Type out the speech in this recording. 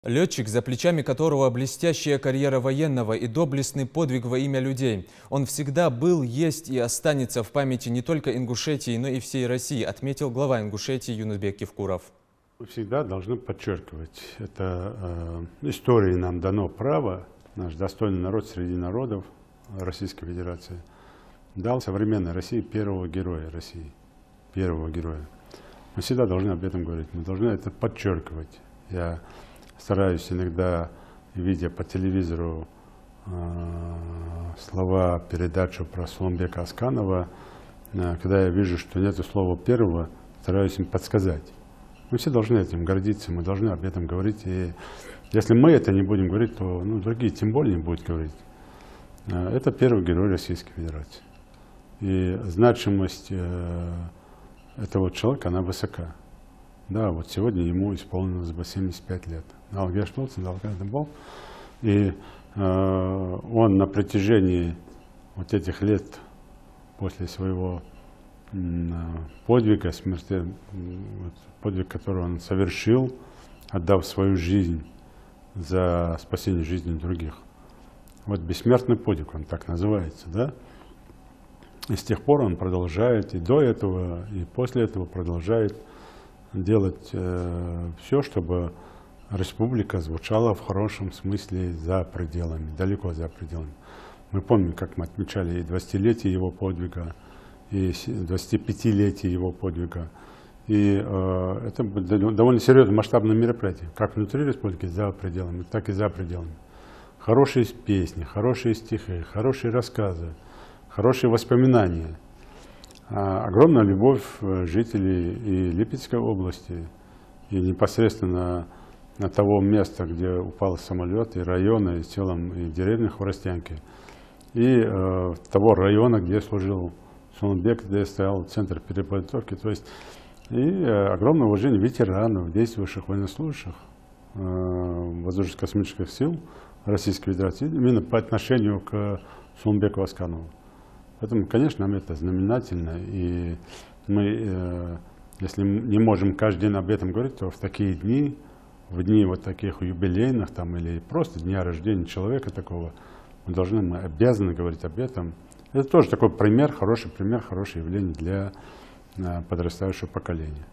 Летчик, за плечами которого блестящая карьера военного и доблестный подвиг во имя людей. Он всегда был, есть и останется в памяти не только Ингушетии, но и всей России, отметил глава Ингушетии Юнусбек Кивкуров. Мы всегда должны подчеркивать, это истории нам дано право, наш достойный народ среди народов Российской Федерации дал современной России первого героя России, первого героя. Мы всегда должны об этом говорить, мы должны это подчеркивать. Я стараюсь иногда, видя по телевизору слова, передачу про Сулумбека Асканова, когда я вижу, что нет слова первого, стараюсь им подсказать. Мы все должны этим гордиться, мы должны об этом говорить. И если мы это не будем говорить, то другие тем более не будут говорить. Это первый герой Российской Федерации. И значимость этого человека, она высока. Да, вот сегодня ему исполнилось бы 75 лет. И он на протяжении вот этих лет после своего подвига, смерти, подвиг, который он совершил, отдав свою жизнь за спасение жизни других. Вот бессмертный подвиг, он так называется, да? И с тех пор он продолжает, и до этого, и после этого продолжает делать все, чтобы республика звучала в хорошем смысле за пределами, далеко за пределами. Мы помним, как мы отмечали и 20-летие его подвига, и 25-летие его подвига. И это довольно серьезное масштабное мероприятие, как внутри республики, за пределами, так и за пределами. Хорошие песни, хорошие стихи, хорошие рассказы, хорошие воспоминания. Огромная любовь жителей и Липецкой области, и непосредственно на того места, где упал самолет, и района, и в целом и деревни Хворостянки, и того района, где служил Сулумбек, где стоял центр переподготовки. То есть и огромное уважение ветеранов, действующих военнослужащих воздушно-космических сил Российской Федерации именно по отношению к Сулумбеку Асканову. Поэтому, конечно, нам это знаменательно, и мы, если не можем каждый день об этом говорить, то в такие дни, в дни вот таких юбилейных там, или просто дня рождения человека такого, мы обязаны говорить об этом. Это тоже такой пример, хорошее явление для подрастающего поколения.